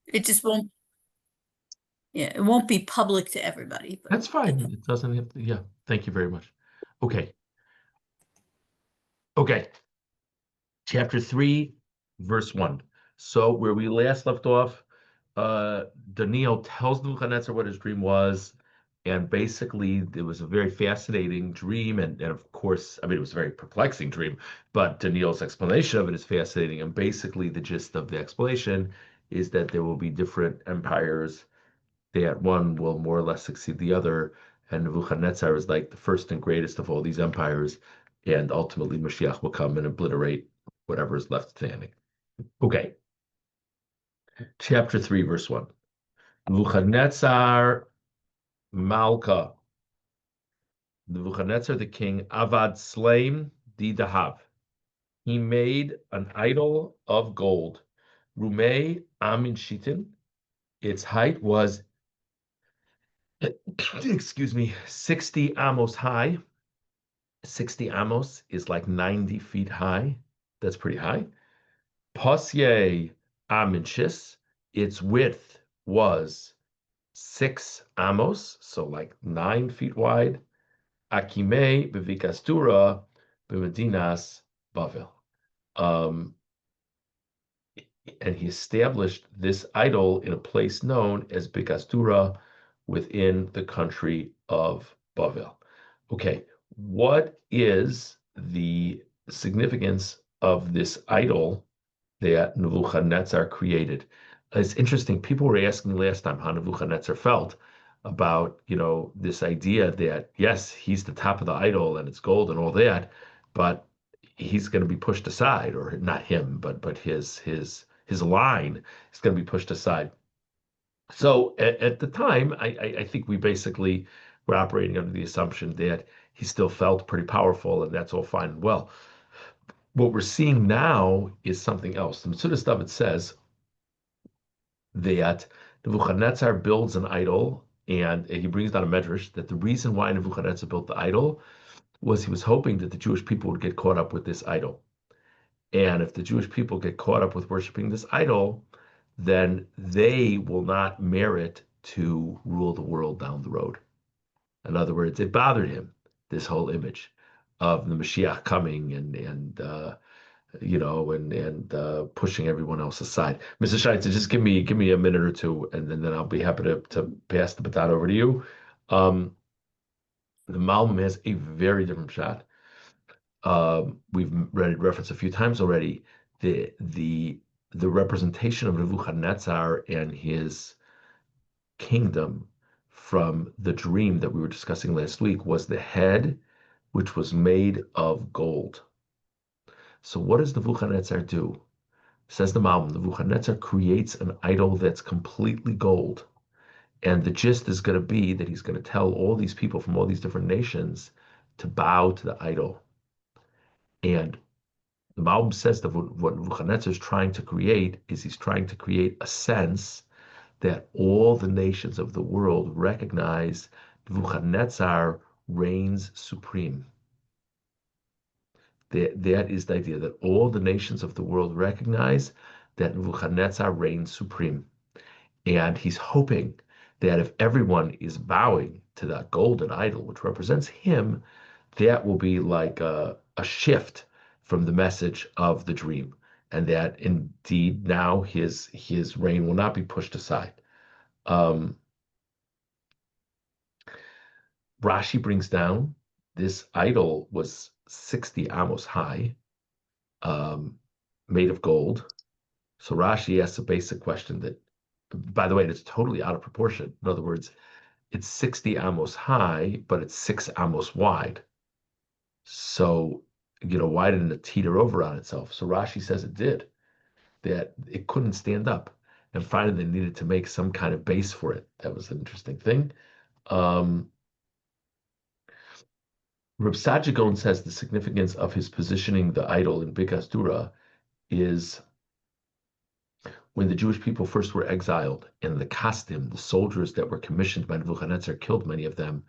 It just won't, yeah, it won't be public to everybody, but That's fine. It doesn't have to, yeah. Thank you very much. Okay. Okay. Chapter 3, verse 1. So where we last left off, Daniel tells Nebuchadnezzar what his dream was, and basically it was a very fascinating dream, and of course, I mean, it was a very perplexing dream, but Daniel's explanation of it is fascinating, and basically the gist of the explanation is that there will be different empires, that one will more or less succeed the other, and Nebuchadnezzar is like the first and greatest of all these empires, and ultimately Mashiach will come and obliterate whatever is left standing. Okay, chapter 3, verse 1. Nebuchadnezzar Malka. Nebuchadnezzar the king, Avad Slaim di Dahav. He made an idol of gold. Rumei Amin Shitin. Its height was, excuse me, 60 amos high. 60 amos is like 90 feet high. That's pretty high. Posye Aminchis. Its width was 6 amos, so like 9 feet wide. Akime bevikastura b'medinas Bavel. Um, and he established this idol in a place known as Bikastura within the country of Bavel. Okay, what is the significance of this idol that Nebuchadnezzar created? It's interesting. People were asking last time how Nebuchadnezzar felt about, this idea that yes, he's the top of the idol and it's gold and all that, but he's going to be pushed aside, or not him, but his line is going to be pushed aside. So at the time, I think we basically were operating under the assumption that he still felt pretty powerful, and that's all fine and well. What we're seeing now is something else. The Metzudas David says that Nebuchadnezzar builds an idol, and he brings down a medrash that the reason why Nebuchadnezzar built the idol was he was hoping that the Jewish people would get caught up with this idol. And if the Jewish people get caught up with worshiping this idol, then they will not merit to rule the world down the road. In other words, it bothered him, this whole image of the Mashiach coming and pushing everyone else aside. Mr. Scheitzer, just give me a minute or two, and then I'll be happy to pass the baton over to you. Um, the Malbim has a very different shot. We've read it referenced a few times already. The representation of Nebuchadnezzar and his kingdom from the dream that we were discussing last week was the head, which was made of gold. So what does Nebuchadnezzar do? Says the Malbim, Nebuchadnezzar creates an idol that's completely gold. And the gist is going to be that he's going to tell all these people from all these different nations to bow to the idol. And the Malbim says that what Nebuchadnezzar is trying to create is he's trying to create a sense that all the nations of the world recognize Nebuchadnezzar reigns supreme. That is the idea, that all the nations of the world recognize that Nebuchadnezzar reigns supreme. And he's hoping that if everyone is bowing to that golden idol, which represents him, that will be like a shift from the message of the dream. And that indeed now his reign will not be pushed aside. Um, Rashi brings down this idol was 60 amos high, um, made of gold. So Rashi asks a basic question that, by the way, it's totally out of proportion. In other words, it's 60 amos high, but it's 6 amos wide. So, why didn't it teeter over on itself? So Rashi says it did, that it couldn't stand up. And finally, they needed to make some kind of base for it. That was an interesting thing. Um, Reb Sajigon says the significance of his positioning the idol in Bikkas Dura is when the Jewish people first were exiled and the Kasdim, the soldiers that were commissioned by Nebuchadnezzar, killed many of them.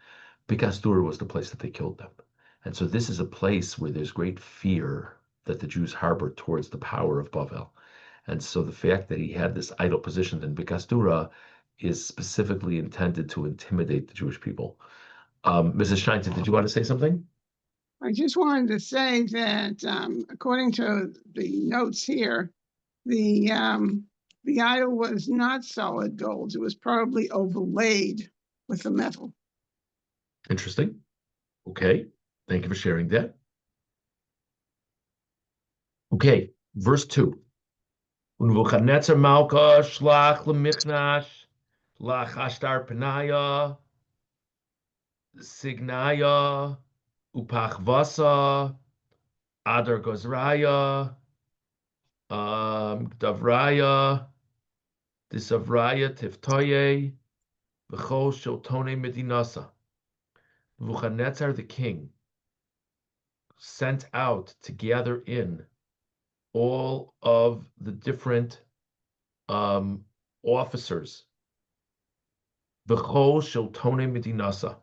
Bikkas Dura was the place that they killed them. And so this is a place where there's great fear that the Jews harbor towards the power of Bavel. And so the fact that he had this idol positioned in Bikastura is specifically intended to intimidate the Jewish people. Mrs. Scheinton, did you want to say something? I just wanted to say that according to the notes here, the idol was not solid gold. It was probably overlaid with the metal. Interesting. Okay. Thank you for sharing that. Okay. Verse 2. Nebuchadnezzar Malka shlach lemichnash lach ashtar penaya signaya upachvasa adar gozraya davraya disavraya tiftoye v'chol shiltone medinasa. Nebuchadnezzar the king sent out to gather in all of the different officers, v'chol shiltone medinasa,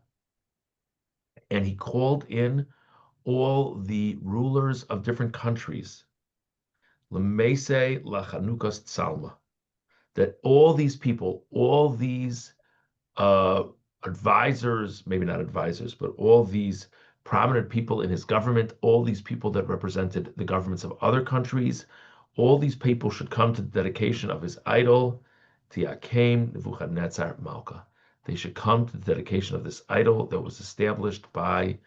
and he called in all the rulers of different countries, lemese lachanukas tsalma, that all these people, all these advisors, maybe not advisors, but all these prominent people in his government, all these people that represented the governments of other countries, all these people should come to the dedication of his idol, Tiakem Nebuchadnezzar Malka. They should come to the dedication of this idol that was established by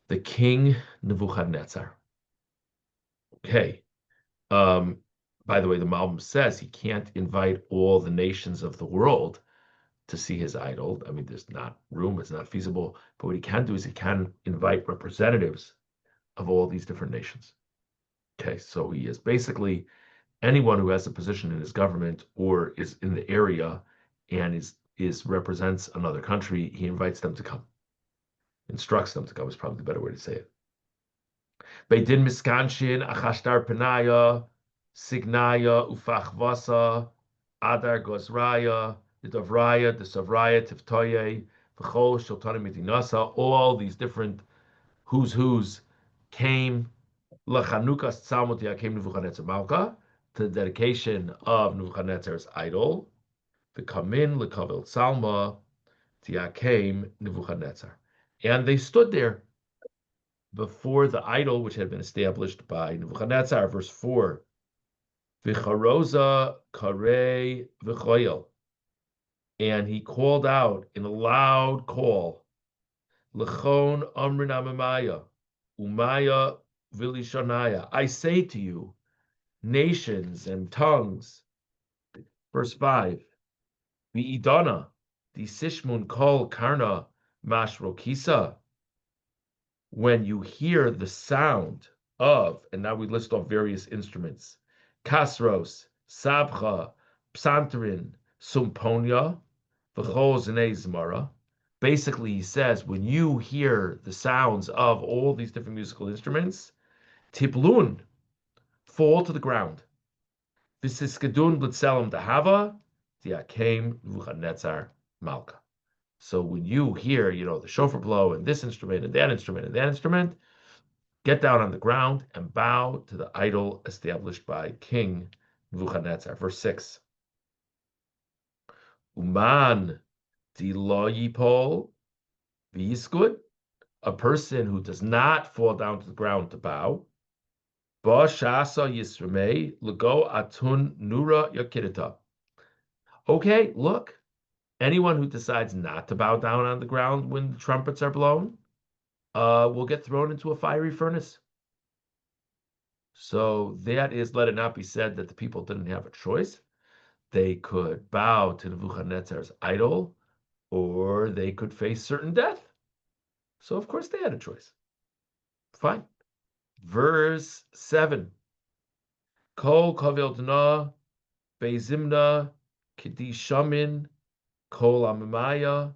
the king Nebuchadnezzar. Okay. By the way, the Malbim says he can't invite all the nations of the world to see his idol. I mean, there's not room, it's not feasible. But what he can do is he can invite representatives of all these different nations. Okay, so he is basically anyone who has a position in his government or is in the area and is represents another country, he invites them to come. Instructs them to come is probably the better way to say it. Beidin miskanshin achashtar penaya signaya ufachvasa adar gozraya the Davraya, the Savraya, Tiftoye, V'chol, Shiltana Midinasa, all these different who's came, Lachanukas Tzalmut Yakem Nebuchadnezzar Malka, to the dedication of Nebuchadnezzar's idol, the Kamin, Lekavel Tzalma, Tiakem Nebuchadnezzar. And they stood there before the idol which had been established by Nebuchadnezzar, verse 4. V'charoza Karei V'choyel. And he called out in a loud call, Lechon Amrin Amamaya, Umaya Vilishonaya. I say to you, nations and tongues. Verse 5, V'idana, the Sishmun Kol Karna Mashrokisa. When you hear the sound of, and now we list off various instruments, Kasros, Sabcha, Psanterin, Sumponia, basically, he says, when you hear the sounds of all these different musical instruments, tiplun, fall to the ground. Visiskadun blitzelam dahava, tiakem Nebuchadnezzar malka. So when you hear, the shofar blow and this instrument and that instrument and that instrument, get down on the ground and bow to the idol established by King Nebuchadnezzar. Verse 6. Uman di lo yipol v'yiskud, a person who does not fall down to the ground to bow. Ba shasa yisramei lego atun nura yakidita. Okay, look, anyone who decides not to bow down on the ground when the trumpets are blown will get thrown into a fiery furnace. So that is, let it not be said that the people didn't have a choice. They could bow to Nebuchadnezzar's idol, or they could face certain death. So, of course, they had a choice. Fine. Verse 7. Kol kaveldna bezimna kedishamin kol amamaya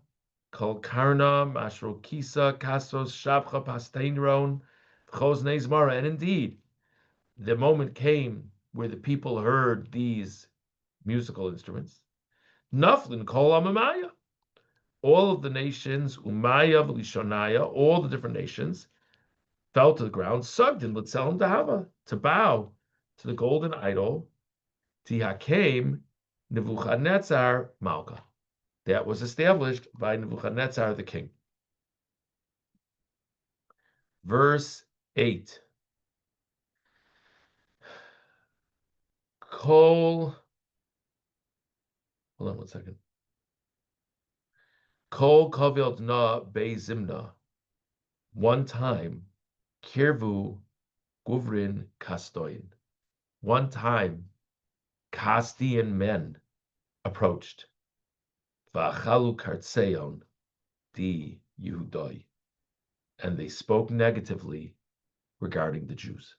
kol karna mashrokisa kasos shabcha pastainron chos nezmara. And indeed, the moment came where the people heard these musical instruments. Naflin kol amamaya. All of the nations, Umaya, Velishonaya, all the different nations, fell to the ground, Sugdin, Litzelim Dahava, to bow to the golden idol Tihakem Nebuchadnezzar Malka. That was established by Nebuchadnezzar the king. Verse 8. Hold on one second. Kol Kavil Na Be Zimna. One time, Kirvu Guvrin Kastoin. One time, Kastian men approached. V'achalu kartseon di Yehudoi. And they spoke negatively regarding the Jews.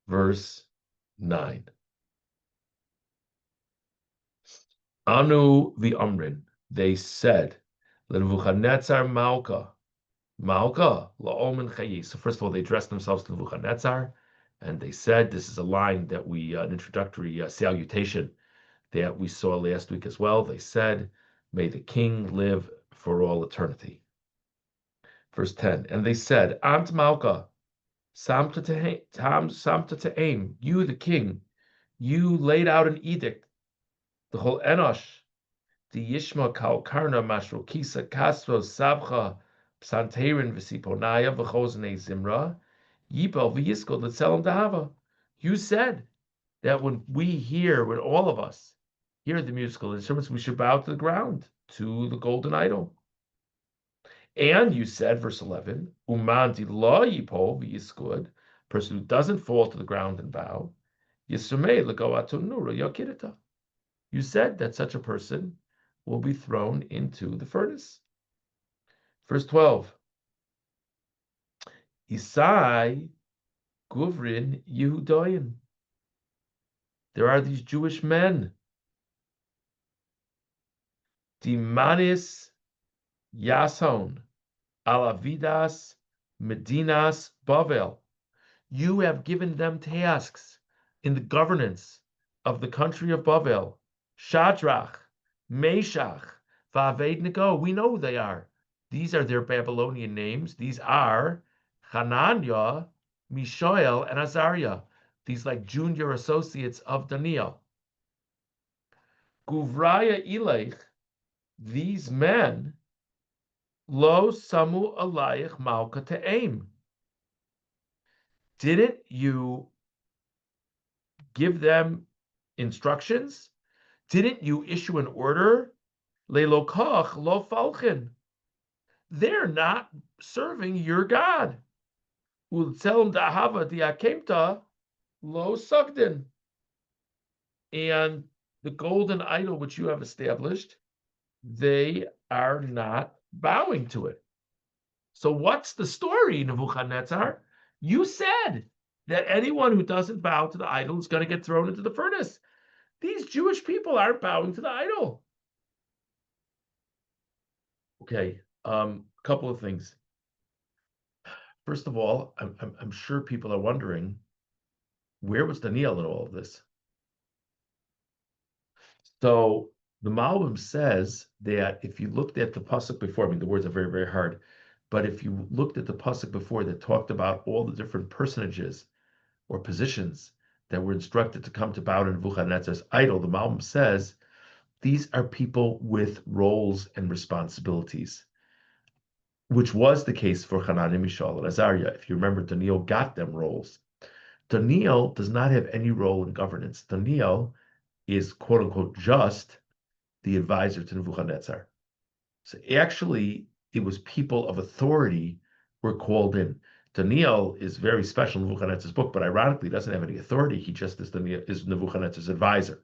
Verse 9. Anu v'amrin. They said, Nebuchadnezzar Malka. Malka la'omen chayi. So first of all, they addressed themselves to Nebuchadnezzar, and they said, this is a line that we, an introductory salutation that we saw last week as well. They said, may the king live for all eternity. Verse 10, and they said, Ant Malka, Samta Ta'aim, you the king, you laid out an edict, the whole Enosh, the Yishma Kal Karna Mashro Kisa Castro Sabcha Psanterin Visiponaya V'chozne Zimra Yipel V'yiskol L'Tzelem Dahava. You said that when all of us hear the musical instruments, we should bow to the ground, to the golden idol. And you said, verse 11, Umanti Lo Yipol V'yiskod, person who doesn't fall to the ground and bow, Yisumei L'Goato Nura Yokirita. You said that such a person will be thrown into the furnace. Verse 12. Isai Guvrin Yehudoyim. There are these Jewish men. Dimanis Yason Alavidas Medinas Bavel. You have given them tasks in the governance of the country of Bavel. Shadrach, Meshach, Vaved-Nego. We know who they are. These are their Babylonian names. These are Hananiah, Mishael, and Azariah. These like junior associates of Daniel. Guvraya Ilech, these men, Lo Samu Alayich Malka Te'aim. Didn't you give them instructions? Didn't you issue an order? Leilokach lo falchin. They're not serving your God. Ultzelem dahava diakemta lo sugdin. And the golden idol which you have established, they are not bowing to it. So what's the story, Nebuchadnezzar? You said that anyone who doesn't bow to the idol is going to get thrown into the furnace. These Jewish people aren't bowing to the idol. Okay, couple of things. First of all, I'm sure people are wondering, where was Daniel in all of this? So the Malbim says that if you looked at the pasuk before, I mean, the words are very, very hard, but if you looked at the pasuk before that talked about all the different personages or positions that were instructed to come to bow to Nebuchadnezzar's idol, the Malbim says these are people with roles and responsibilities, which was the case for Hananiah, Mishael, and Azariah. If you remember, Daniel got them roles. Daniel does not have any role in governance. Daniel is, quote unquote, just the advisor to Nebuchadnezzar. So actually, it was people of authority were called in. Daniel is very special in Nebuchadnezzar's book, but ironically, doesn't have any authority. He just is Nebuchadnezzar's advisor.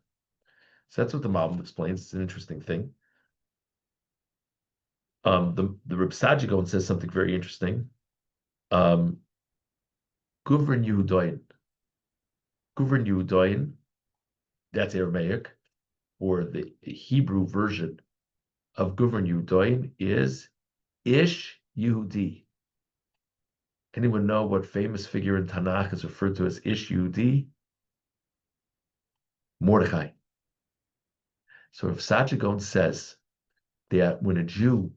So that's what the Malbim explains. It's an interesting thing. The Reb Sajigon says something very interesting. Guvrin Yehudoyin. Guvrin Yehudoyin, that's Aramaic, or the Hebrew version of Guvrin Yehudoyin is Ish Yehudi. Anyone know what famous figure in Tanakh is referred to as Ish Yehudi? Mordechai. So if Sajigon says that when a Jew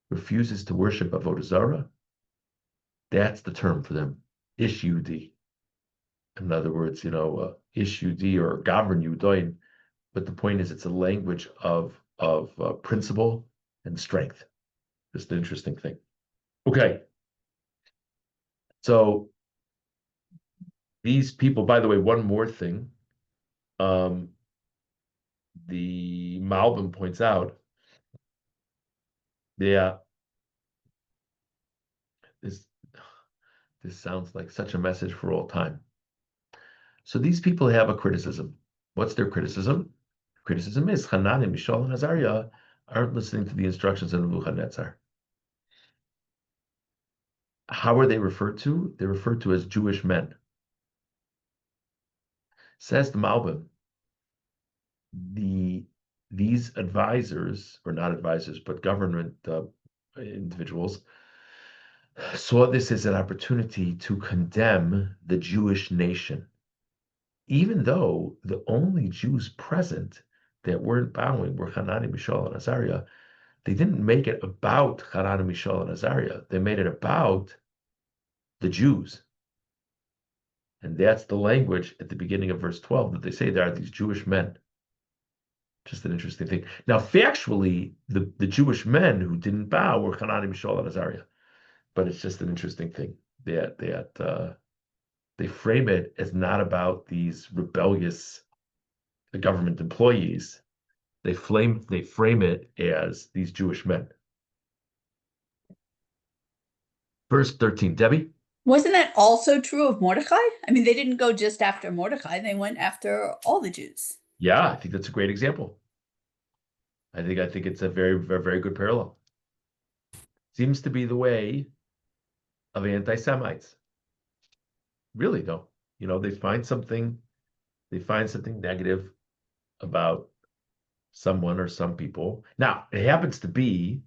refuses to worship Avodah Zarah, that's the term for them, Ish Yehudi. In other words, issue D or govern you doing. But the point is, it's a language of principle and strength. Just an interesting thing. Okay. So these people, by the way, one more thing. The Malbim points out that this sounds like such a message for all time. So these people have a criticism. What's their criticism? Criticism is Hanani, Mishael, and Azariah aren't listening to the instructions of Nebuchadnezzar. How are they referred to? They're referred to as Jewish men. Says the Malbim, these advisors, or not advisors, but government individuals, saw this as an opportunity to condemn the Jewish nation. Even though the only Jews present that weren't bowing were Hanani, Mishael, and Azariah, they didn't make it about Hanani, Mishael, and Azariah. They made it about the Jews. And that's the language at the beginning of verse 12 that they say there are these Jewish men. Just an interesting thing. Now, factually, the Jewish men who didn't bow were Hanani, Mishael, and Azariah. But it's just an interesting thing that they frame it as not about these rebellious government employees. They frame it as these Jewish men. Verse 13, Debbie? Wasn't that also true of Mordecai? I mean, they didn't go just after Mordecai, they went after all the Jews. Yeah, I think that's a great example. I think it's a very, very, very good parallel. Seems to be the way of anti-Semites. Really, though. They find something negative about someone or some people. Now, it happens to be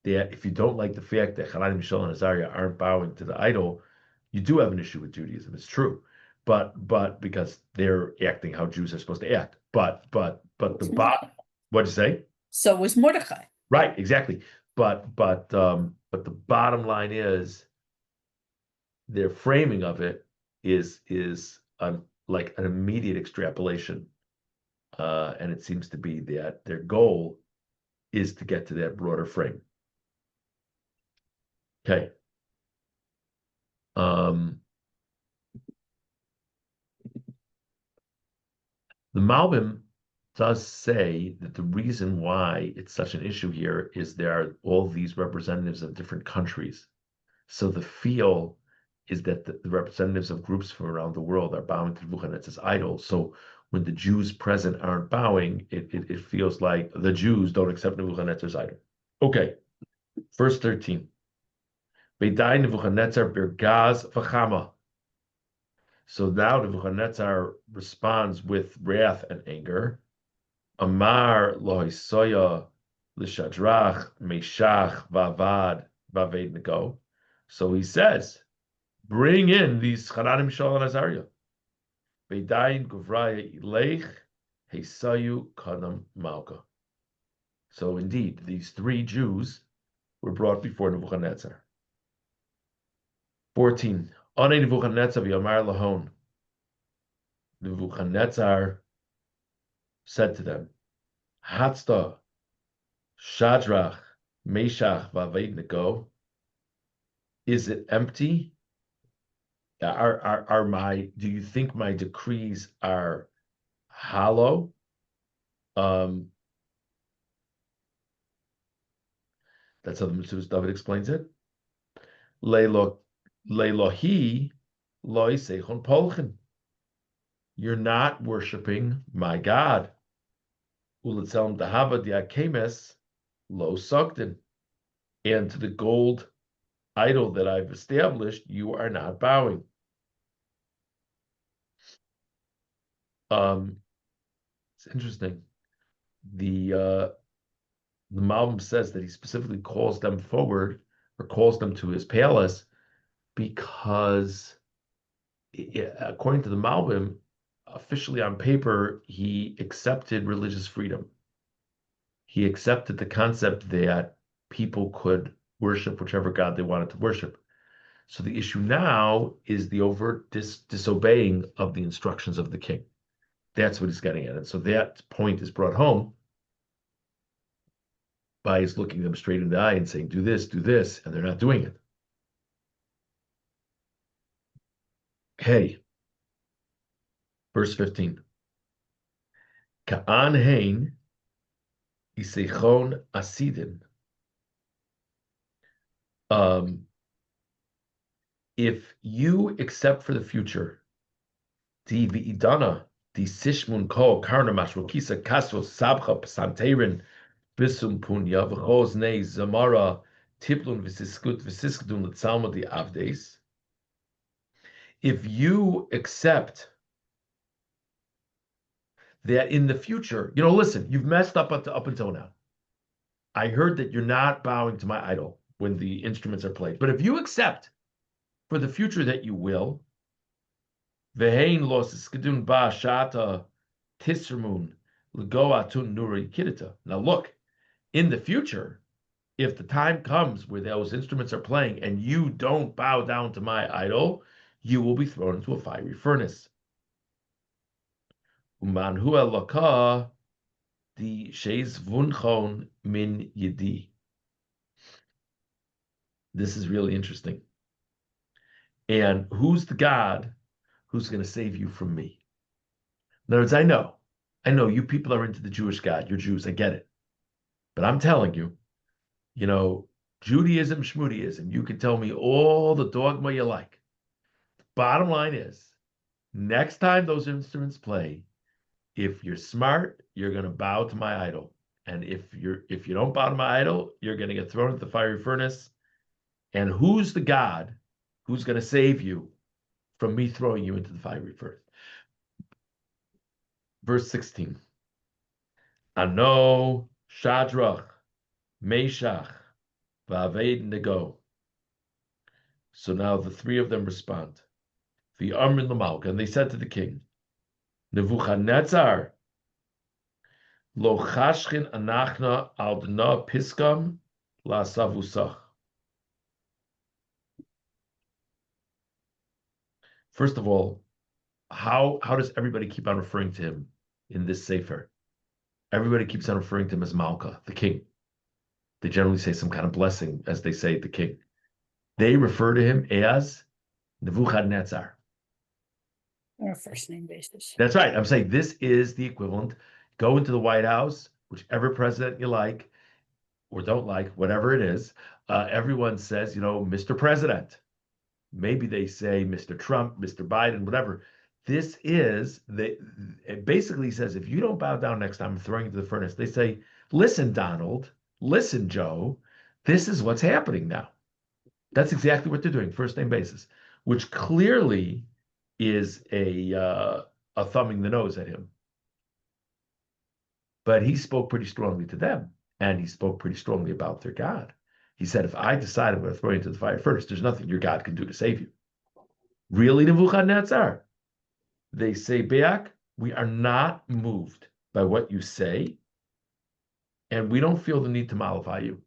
that if you don't like the fact that Hanani, Mishael, and Azariah aren't bowing to the idol, you do have an issue with Judaism. It's true, but because they're acting how Jews are supposed to act. But the bottom, what'd you say? So was Mordecai. Right, exactly. But the bottom line is their framing of it is like an immediate extrapolation, and it seems to be that their goal is to get to that broader frame. Okay. The Malbim does say that the reason why it's such an issue here is there are all these representatives of different countries. So the feel is that the representatives of groups from around the world are bowing to Nebuchadnezzar's idol. So when the Jews present aren't bowing, it feels like the Jews don't accept Nebuchadnezzar's idol. Okay, verse 13. Beidai Nebuchadnezzar bergaz v'chama. So now Nebuchadnezzar responds with wrath and anger. Amar lohisoya l'shadrach meshach vavad vaved. So he says, bring in these Hanani, Mishael, and Azariah. Bedayin guvraya ilech hesayu kanam malka. So indeed, these three Jews were brought before Nebuchadnezzar. 14. Ane Nebuchadnezzar v'yamar lahon. Nebuchadnezzar said to them, Hatzta, Shadrach, Meshach, v'Abednego. Is it empty? Do you think my decrees are hollow? That's how the Metzudas David explains it. Leilohi loy seichon polchen. You're not worshiping my God. Uletzelm dahava diakemes lo sogdin. And to the gold idol that I've established, you are not bowing. It's interesting. The Malbim says that he specifically calls them forward or calls them to his palace because, according to the Malbim, officially on paper, he accepted religious freedom. He accepted the concept that people could worship whichever God they wanted to worship. So the issue now is the overt disobeying of the instructions of the king. That's what he's getting at. And so that point is brought home by his looking them straight in the eye and saying, do this, and they're not doing it. Hey, verse 15. Ka'an hein isechon asidin. If you accept for the future, di v'idana, di sishmun ko karnamash rokisa kasro sabcha psanterin bisum punya v'choz nei zamara tiplun v'siskudun l'tzalma di avdes. If you accept that in the future, listen, you've messed up until now. I heard that you're not bowing to my idol when the instruments are played. But if you accept for the future that you will, vehein los iskadun ba shata tisramun legoatun nuri kidita. Now look, in the future, if the time comes where those instruments are playing and you don't bow down to my idol, you will be thrown into a fiery furnace. Uman hu elaka di sheis vunchon min yidi. This is really interesting. And who's the God who's going to save you from me? In other words, I know you people are into the Jewish God. You're Jews. I get it. But I'm telling you, Judaism, Shmudaism, you can tell me all the dogma you like. Bottom line is, next time those instruments play, if you're smart, you're going to bow to my idol. And if you don't bow to my idol, you're going to get thrown into the fiery furnace. And who's the God who's going to save you from me throwing you into the fiery furnace? Verse 16. Ano Shadrach, Meshach, V'Abednego. So now the three of them respond. V'Amrin l'malka, and they said to the king, Nebuchadnezzar, lo chashchin anachna al dna piskam la savusach. First of all, how does everybody keep on referring to him in this sefer? Everybody keeps on referring to him as Malka, the king. They generally say some kind of blessing as they say the king. They refer to him as Nebuchadnezzar. On a first name basis. That's right. I'm saying this is the equivalent. Go into the White House, whichever president you like or don't like, whatever it is. Everyone says, Mr. President. Maybe they say Mr. Trump, Mr. Biden, whatever. It basically says, if you don't bow down next time, I'm throwing you into the furnace. They say, listen, Donald, listen, Joe, this is what's happening now. That's exactly what they're doing, first name basis, which clearly is a thumbing the nose at him. But he spoke pretty strongly to them, and he spoke pretty strongly about their God. He said, if I decide I'm going to throw you into the fire first, there's nothing your God can do to save you. Really, Nebuchadnezzar? They say back, we are not moved by what you say, and we don't feel the need to mollify you.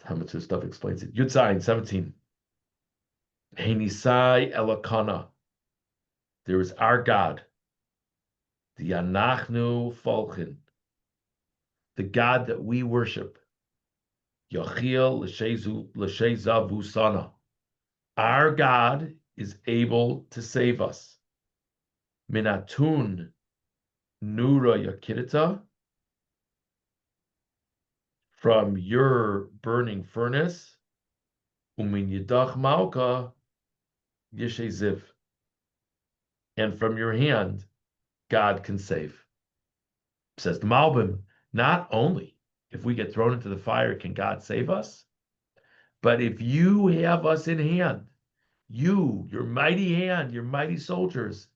How much this stuff explains it. Yud Zayin 17. Henisai Elakana. There is our God, the Anachnu Folchin, the God that we worship. Yochiel L'Shezavu Sana. Our God is able to save us. Minatun Nura Yakidita, from your burning furnace. Umin Yidach Malka Yesheziv. And from your hand, God can save. Says the Malbim, not only if we get thrown into the fire can God save us, but if you have us in hand, your mighty hand, your mighty soldiers.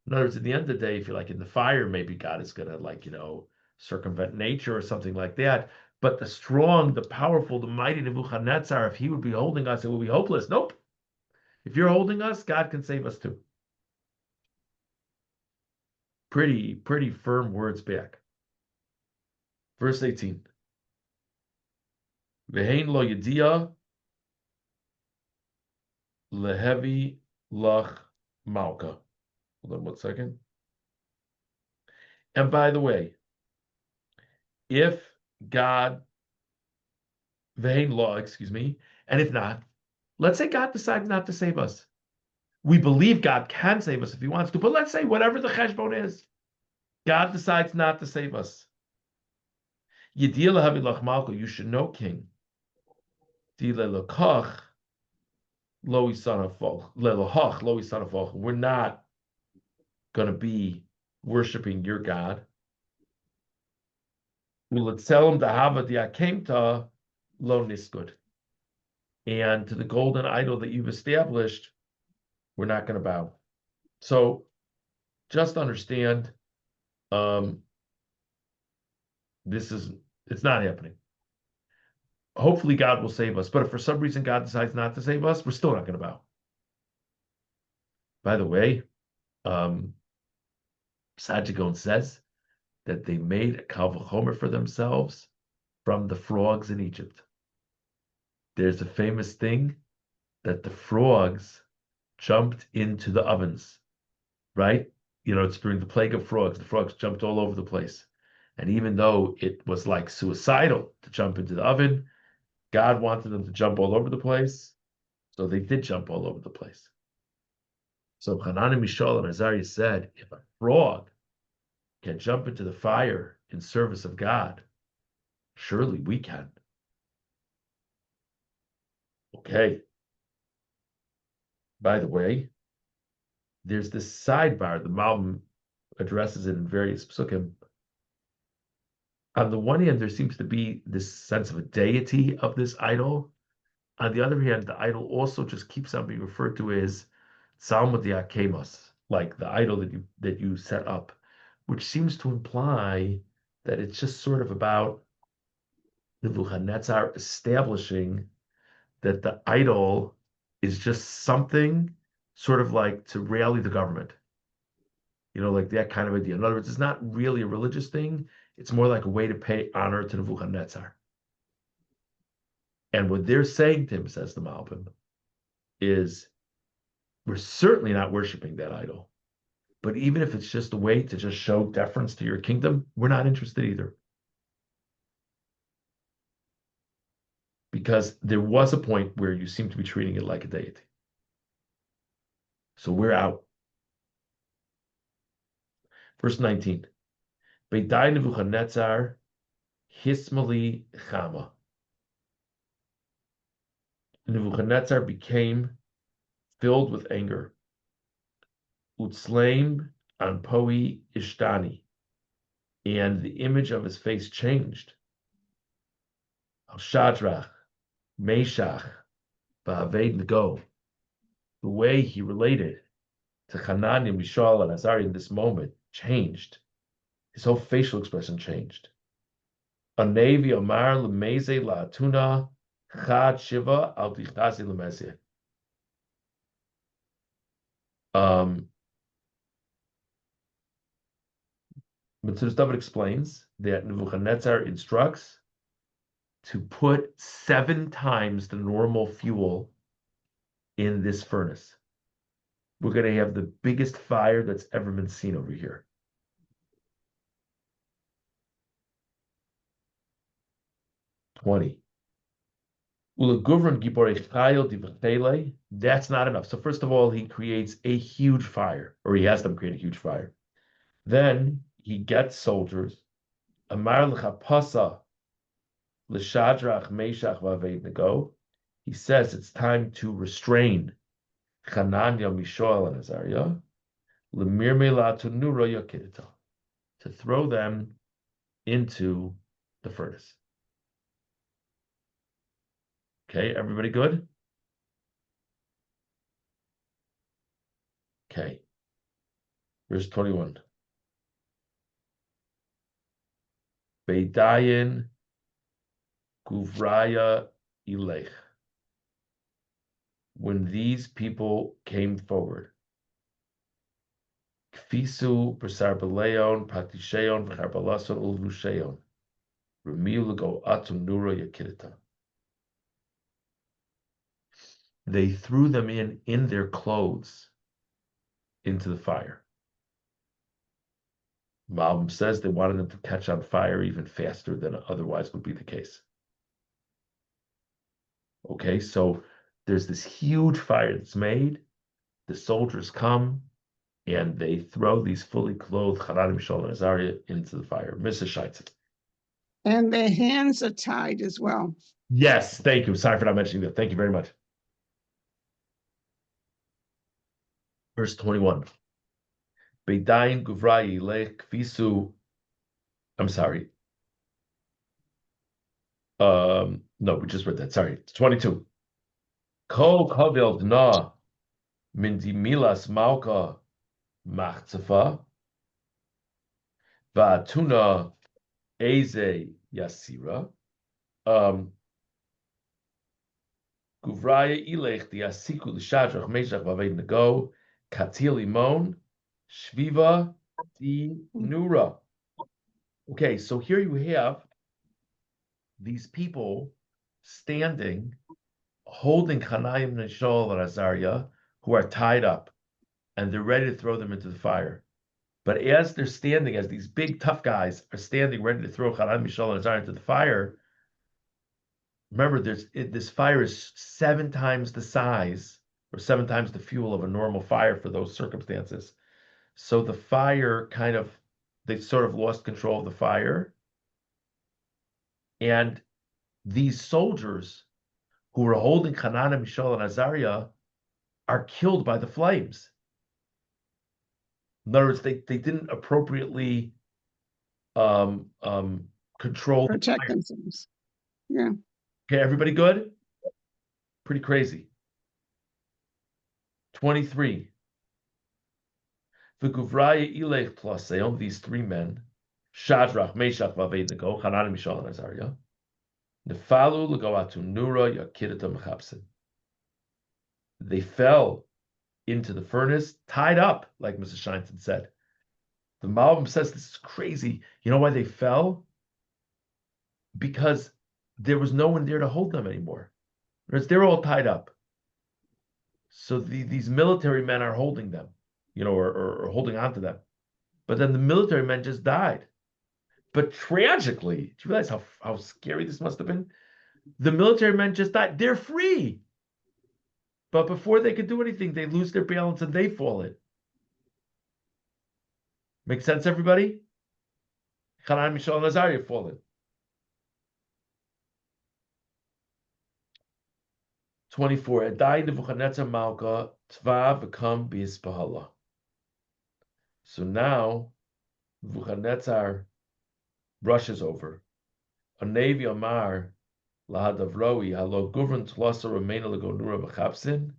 In other words, at the end of the day, if you're like in the fire, maybe God is going to circumvent nature or something like that. But the strong, the powerful, the mighty Nebuchadnezzar, if he would be holding us, it would be hopeless. Nope. If you're holding us, God can save us too. Pretty firm words back. Verse 18. Vehein lo yedia lehevi lach malka. Hold on 1 second. And by the way, if God, vehein law, excuse me, and if not, let's say God decides not to save us. We believe God can save us if he wants to, but let's say whatever the cheshbon is, God decides not to save us. Yedia lehevi lach malka, you should know, king. Dile lekach lo isanafol, lelahach lo isanafol. We're not going to be worshiping your God. Uletzelem dahava diakemta lo niskud. And to the golden idol that you've established, we're not going to bow. So just understand, it's not happening. Hopefully God will save us, but if for some reason God decides not to save us, we're still not going to bow. By the way, Sajigon says that they made a kal v'chomer for themselves from the frogs in Egypt. There's a famous thing that the frogs jumped into the ovens, right? It's during the plague of frogs. The frogs jumped all over the place. And even though it was like suicidal to jump into the oven, God wanted them to jump all over the place. So they did jump all over the place. So Hanan and Mishael and Azariah said, if a frog can jump into the fire in service of God, surely we can. Okay. By the way, there's this sidebar. The Malbim addresses it in various psukim. On the one hand, there seems to be this sense of a deity of this idol. On the other hand, the idol also just keeps on being referred to as Salma Diakemos, like the idol that you set up, which seems to imply that it's just sort of about Nebuchadnezzar establishing that the idol is just something sort of like to rally the government. Like that kind of idea. In other words, it's not really a religious thing. It's more like a way to pay honor to Nebuchadnezzar. And what they're saying to him, says the Malbim, is we're certainly not worshiping that idol. But even if it's just a way to just show deference to your kingdom, we're not interested either. Because there was a point where you seem to be treating it like a deity. So we're out. Verse 19. Beidai Nebuchadnezzar hismali chama. Nebuchadnezzar became filled with anger. Utzlaim anpoi ishtani. And the image of his face changed. Al Shadrach, Meshach, Ba'aved-Nego. The way he related to Hananiah, Mishael, and Azariah in this moment changed. His whole facial expression changed. Anevi Omar Lemeze La'atuna Chad Shiva Al Tichtazi Lemezeh. Metzudas David explains that Nebuchadnezzar instructs to put 7 times the normal fuel in this furnace. We're going to have the biggest fire that's ever been seen over here. That's not enough. So first of all, he creates a huge fire, or he has them create a huge fire. Then he gets soldiers. Amar l'chapasa l'shadrach, Meshach, v'Aved-Nego. He says it's time to restrain Hananiah, Mishael, and Azariah. L'mirme la'tunura yakidita, to throw them into the furnace. Okay, everybody good? Okay. Verse 21. Beidayin Guvraya Ilech. When these people came forward, Kfisu B'sar Patisheon V'charbalason Ulvusheon. Remiu L'go Atum Nura Yakidita. they threw them in their clothes into the fire. Malbim says they wanted them to catch on fire even faster than otherwise would be the case. Okay, so there's this huge fire that's made. The soldiers come and they throw these fully clothed Hanan, Mishael, and Azariah into the fire. Mrs. Scheitzer. And their hands are tied as well. Yes, thank you. Sorry for not mentioning that. Thank you very much. Verse 21. Beidain guvrai lech visu. I'm sorry. No, we just read that. Sorry. It's 22. Kol kavel dna min dimilas malka machzafa va-tuna eze yasira. Guvraya ilech the asiku l'shadrach meshach v'aved-nego katil limon shviva di nura. Okay, so here you have these people standing, holding Chanayim, Nishol, and Azariah, who are tied up, and they're ready to throw them into the fire. But as they're standing, as these big tough guys are standing ready to throw Chanayim, Nishol, and Azariah into the fire, remember, this fire is 7 times the size or 7 times the fuel of a normal fire for those circumstances. So the fire they sort of lost control of the fire. And these soldiers who were holding Hanan, Mishael, and Azariah are killed by the flames. In other words, they didn't appropriately control the Protect fire. themselves. Yeah. Okay, everybody good? Pretty crazy. 23. V'guvraya ilech plus these 3 men, Shadrach, Meshach, v'Aved-nego, Hanan, Mishael, and Azariah, nefalu l'goatu nura yakidata mechapsin. They fell into the furnace, tied up, like Mrs. Sheinton said. The Malbim says this is crazy. You know why they fell? Because there was no one there to hold them anymore. They're all tied up. So these military men are holding them, or holding on to them. But then the military men just died. But tragically, do you realize how scary this must have been? The military men just died. They're free. But before they could do anything, they lose their balance and they fall in. Make sense, everybody? Hanan, Mishael, and Azariah fall in. 24. Edai Nebuchadnezzar Malka Tva V'kam B'Yispahala. So now Nebuchadnezzar rushes over. Anevi Amar Lahadavroi Halo Guvern Tlasa Ramena Lagonura V'Chapsin.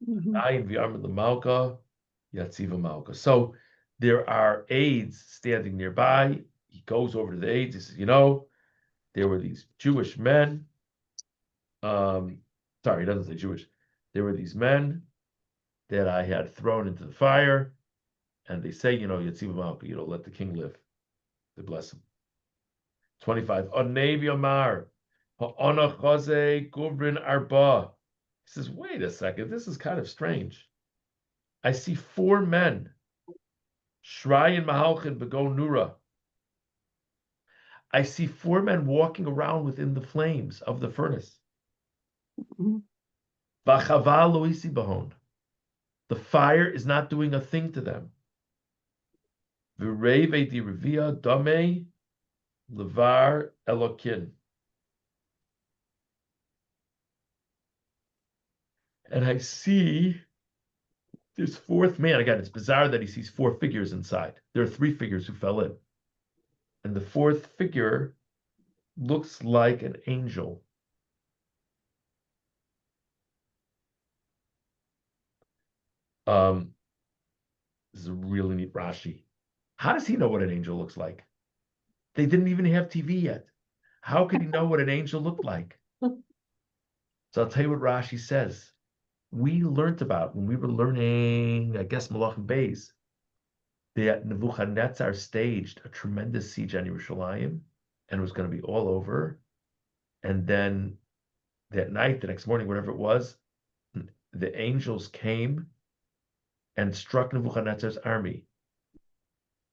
Ayin V'Armad L'Malka Yatziva Malka. So there are aides standing nearby. He goes over to the aides. He says, there were these Jewish men. Sorry, he doesn't say Jewish. There were these men that I had thrown into the fire, and they say, Yatziva Malka, let the king live. They bless him. 25. Onevi Amar, Ha'ona Chose Gubrin Arba. He says, wait a second, this is kind of strange. I see 4 men, Shrai and Mahalchin Bego Nura. I see 4 men walking around within the flames of the furnace. V'chava lo isi bahon. The fire is not doing a thing to them. V'reve di revia dame levar elokin. And I see this 4th man. Again, it's bizarre that he sees 4 figures inside. There are 3 figures who fell in. And the 4th figure looks like an angel. This is a really neat Rashi. How does he know what an angel looks like? They didn't even have TV yet. How could he know what an angel looked like? So I'll tell you what Rashi says. We learned about when we were learning, I guess, Malachim Beis, that Nebuchadnezzar staged a tremendous siege on Yerushalayim, and it was going to be all over. And then that night, the next morning, whatever it was, the angels came and struck Nebuchadnezzar's army.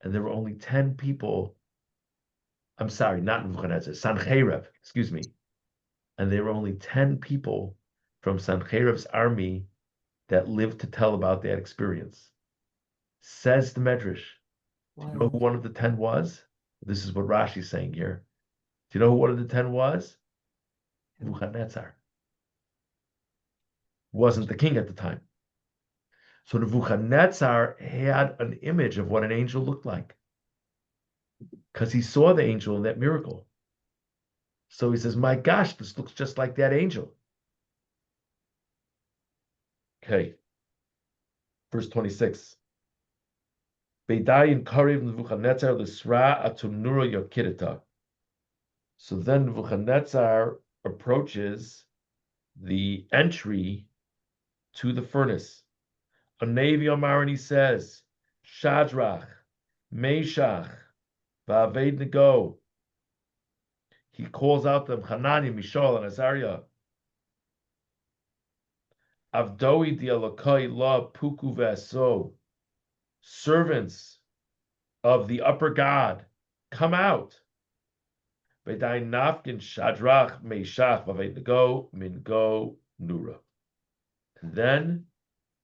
And there were only 10 people. I'm sorry, not Nebuchadnezzar, Sancherib, excuse me. And there were only 10 people from Sancherib's army that lived to tell about that experience. Says the Medrash. Do you know who one of the 10 was? This is what Rashi's saying here. Do you know who one of the 10 was? Nebuchadnezzar. Wasn't the king at the time. So Nebuchadnezzar had an image of what an angel looked like, because he saw the angel in that miracle. So he says, my gosh, this looks just like that angel. Okay. Verse 26. Beidayin karev Nebuchadnezzar l'sra atunura yokidata. So then Nebuchadnezzar approaches the entry to the furnace. A Navy Omar, and he says, Shadrach, Meshach, Va'aved-Nego. He calls out them, Hanani, Mishael, and Azariah. Avdoi di Elokai la puku veso. Servants of the upper God, come out. V'dai nafkin Shadrach, Meshach, Va'aved-Nego, Mingo, Nura. And then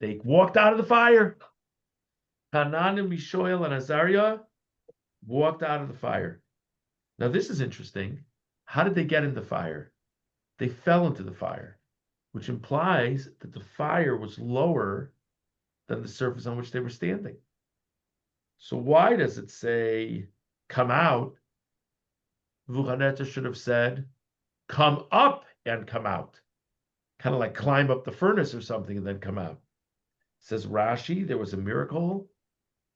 they walked out of the fire. Hanan, Mishael, and Azariah walked out of the fire. Now, this is interesting. How did they get in the fire? They fell into the fire, which implies that the fire was lower than the surface on which they were standing. So why does it say, come out? Nebuchadnezzar should have said, come up and come out. Kind of like climb up the furnace or something and then come out. Says Rashi, there was a miracle.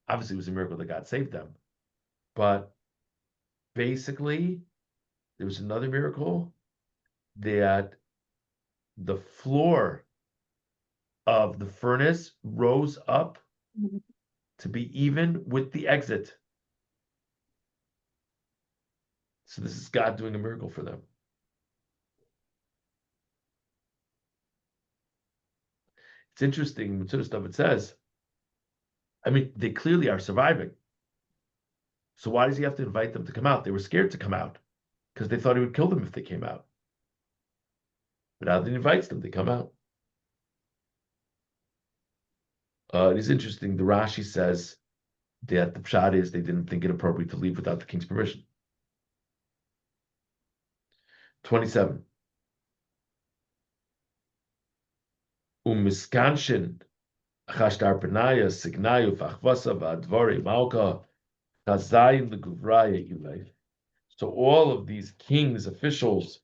Obviously, it was a miracle that God saved them. But basically, there was another miracle that the floor of the furnace rose up to be even with the exit. So this is God doing a miracle for them. It's interesting, what sort of stuff it says. I mean, they clearly are surviving. So why does he have to invite them to come out? They were scared to come out because they thought he would kill them if they came out. But now that he invites them, they come out. It is interesting. The Rashi says that the pshat is they didn't think it appropriate to leave without the king's permission. 27. Umiskanshin chashtar penaya signayu fachvasa v'advari malka chazayim leguvraya ilay. So all of these kings, officials,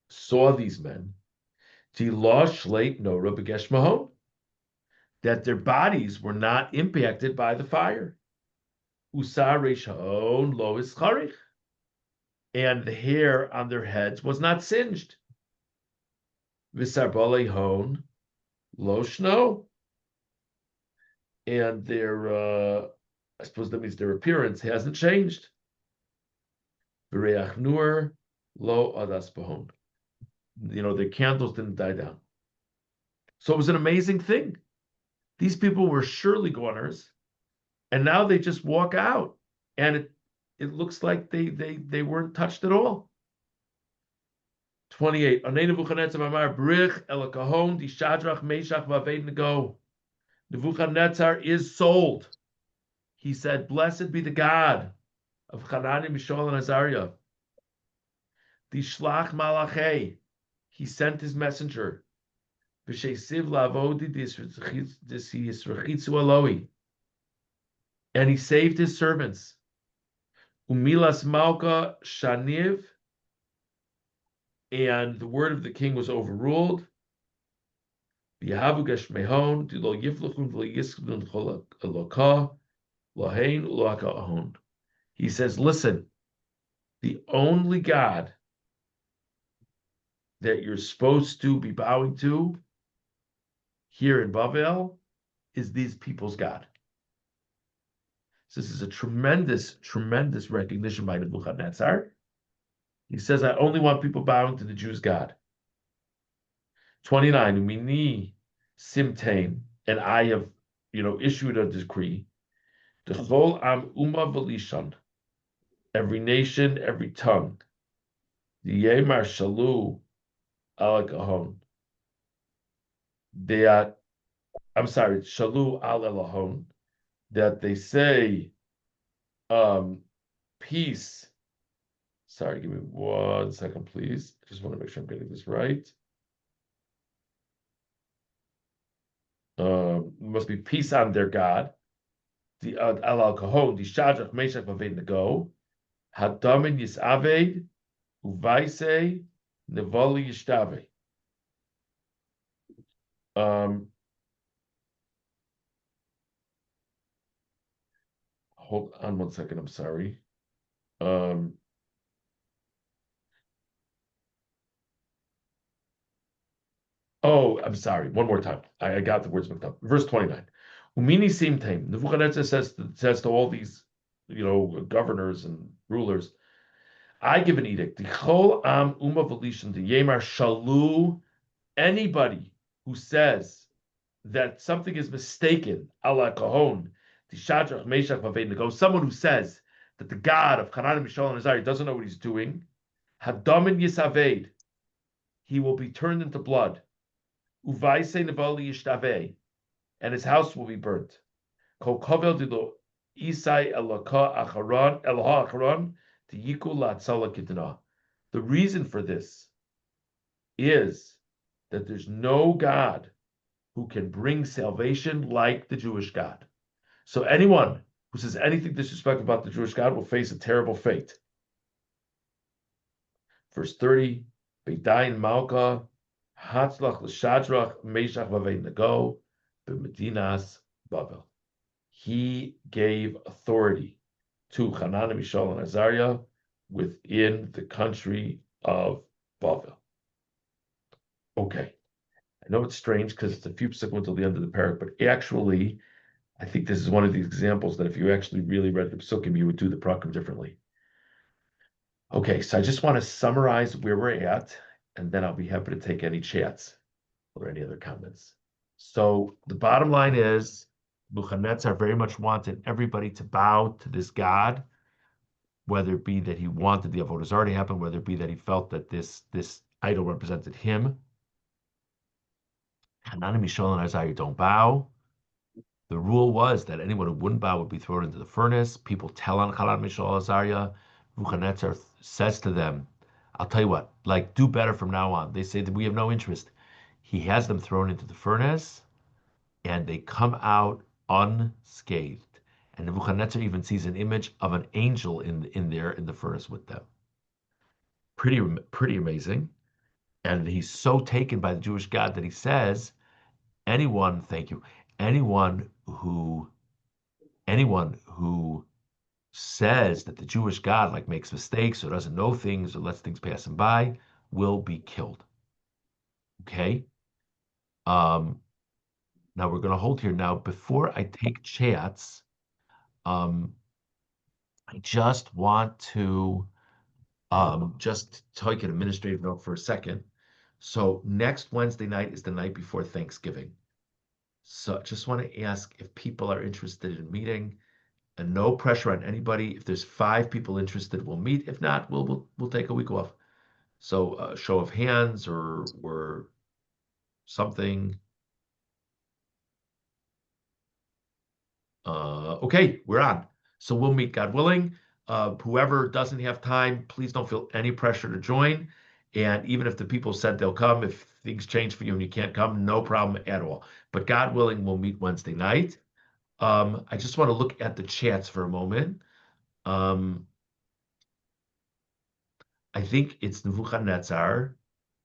saw these men, that their bodies were not impacted by the fire. And the hair on their heads was not singed. And their, I suppose that means their appearance hasn't changed. The candles didn't die down. So it was an amazing thing. These people were surely goners, and now they just walk out, and it looks like they weren't touched at all. 28. Nebuchadnezzar is sold. He said, "Blessed be the God of Hanani, Mishael, and Azariah. Dishlach malachei." He sent his messenger. And he saved his servants. Umilas malka shaniv. And the word of the king was overruled. He says, listen, the only God that you're supposed to be bowing to here in Bavel is these people's God. So this is a tremendous, tremendous recognition by Nebuchadnezzar. He says, I only want people bowing to the Jews' God. 29, Umini Simtain, and I have, issued a decree. The whole am Uma Velishan, every nation, every tongue. The Yemar Shalu Al Kahon. That I'm sorry, Shalu Al Elahon, that they say peace. Sorry, give me 1 second, please. I just want to make sure I'm getting this right. Must be peace on their God. The Al Kahon, the Shadrach, Meshach, Abednego, Hadamin Yisaved, Uvaise, Nevali Yishtave. Hold on 1 second. I'm sorry. Oh, I'm sorry. One more time. I got the words mixed up. Verse 29. Umini simtem. Nebuchadnezzar says to all these, governors and rulers, I give an edict. Dichol am uma v'lishan yemar shalu. Anybody who says that something is mistaken, ala kahon, the Shadrach, Meshach, Abednego, someone who says that the God of Canaan, Mishael, and Azariah doesn't know what he's doing, hadamin yisaved, he will be turned into blood. Uvaise nevali yishtave, and his house will be burnt. Kol kovel dilo isai elaka acharon eloha acharon tiyikul latzala kitana. The reason for this is that there's no God who can bring salvation like the Jewish God. So anyone who says anything disrespectful about the Jewish God will face a terrible fate. Verse 30, Beidain Malka, Hatzlach l'Shadrach, Meshach v'Abednego, b'Medinas Bavel. He gave authority to Hanan, Mishael, and Azariah within the country of Bavel. Okay. I know it's strange because it's a few psukim until the end of the parak, but actually, I think this is one of the examples that if you actually really read the psukim, you would do the prakim differently. Okay, so I just want to summarize where we're at, and then I'll be happy to take any chats or any other comments. So the bottom line is, Nebuchadnezzar very much wanted everybody to bow to this God, whether it be that he wanted the avodah zarah to happen, whether it be that he felt that this idol represented him. Hanan, Mishael, and Azariah don't bow. The rule was that anyone who wouldn't bow would be thrown into the furnace. People tell on Hanan, Mishael, Azariah. Nebuchadnezzar says to them, I'll tell you what, do better from now on. They say that we have no interest. He has them thrown into the furnace, and they come out unscathed. And Nebuchadnezzar even sees an image of an angel in the furnace with them. Pretty amazing. And he's so taken by the Jewish God that he says, anyone who says that the Jewish God makes mistakes or doesn't know things or lets things pass him by will be killed. Okay. Now we're going to hold here. Now, before I take chats, I just want to just take an administrative note for a second. So next Wednesday night is the night before Thanksgiving. So I just want to ask if people are interested in meeting, and no pressure on anybody. If there's 5 people interested, we'll meet. If not, we'll take a week off. So show of hands or something. Okay, we're on. So we'll meet, God willing. Whoever doesn't have time, please don't feel any pressure to join. And even if the people said they'll come, if things change for you and you can't come, no problem at all. But God willing, we'll meet Wednesday night. I just want to look at the chats for a moment. I think it's Nebuchadnezzar.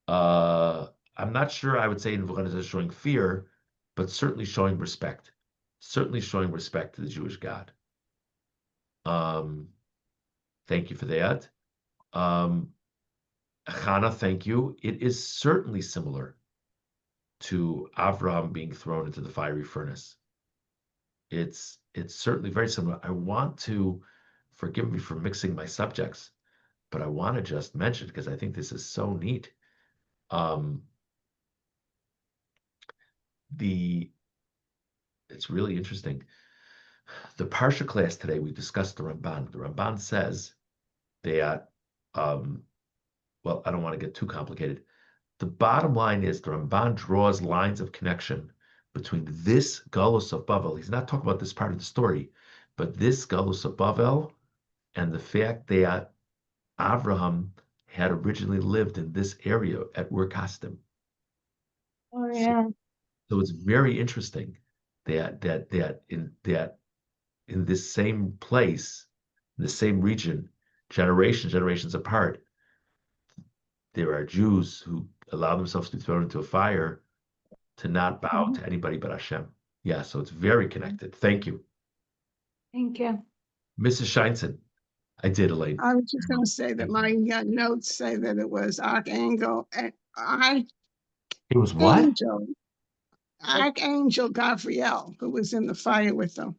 I'm not sure I would say Nebuchadnezzar is showing fear, but certainly showing respect. Certainly showing respect to the Jewish God. Thank you for that. Chana, thank you. It is certainly similar to Avram being thrown into the fiery furnace. It's certainly very similar. I want to, forgive me for mixing my subjects, but I want to just mention, because I think this is so neat. it's really interesting. The Parsha class today, we discussed the Ramban. The Ramban says that, well, I don't want to get too complicated. The bottom line is the Ramban draws lines of connection between this Galus of Bavel. He's not talking about this part of the story, but this Galus of Bavel and the fact that Avraham had originally lived in this area at Ur Kasdim. Oh yeah. So it's very interesting that in this same place, in the same region, generations apart, there are Jews who allow themselves to be thrown into a fire to not bow to anybody but Hashem. Yeah, so it's very connected. Thank you. Thank you. Mrs. Scheinson. I did, Elaine. I was just going to say that my notes say that it was Archangel It was what? Archangel Gabriel who was in the fire with them.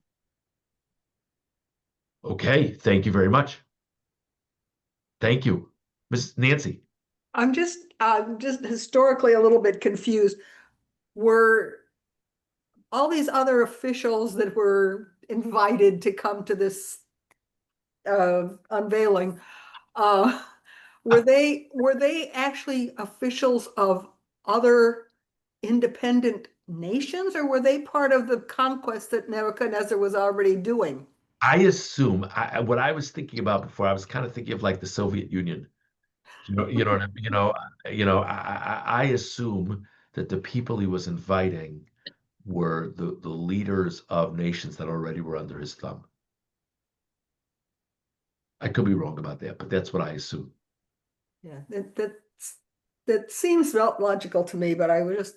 Okay, thank you very much. Thank you. Miss Nancy. I'm just historically a little bit confused. Were all these other officials that were invited to come to this unveiling, were they actually officials of other independent nations, or were they part of the conquest that Nebuchadnezzar was already doing? I assume what I was thinking about before, I was kind of thinking of like the Soviet Union. I assume that the people he was inviting were the leaders of nations that already were under his thumb. I could be wrong about that, but that's what I assume. Yeah, that seems logical to me, but I was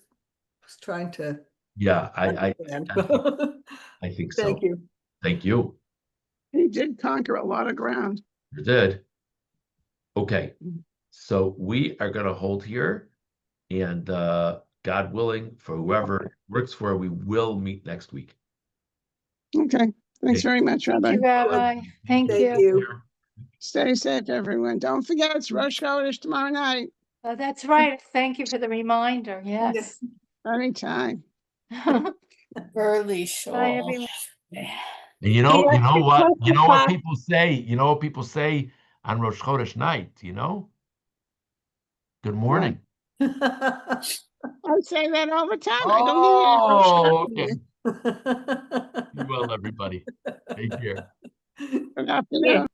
trying to. Yeah, I think so. Thank you. Thank you. He did conquer a lot of ground. You did. Okay, so we are going to hold here, and God willing, for whoever works for, we will meet next week. Okay. Thanks very much, Thank Rabbi. you, Rabbi. Thank Thank you. you. Stay safe, everyone. Don't forget, it's Rosh Chodesh tomorrow night. That's right. Thank you for the reminder. Yes. Anytime. Early Bye, Shaw. everyone. And you know what? You know what people say? You know what people say on Rosh Chodesh night? Good morning. I say that all the time. I don't need any Rosh Oh, Chodesh. okay. Be well, everybody. Take care. Good afternoon.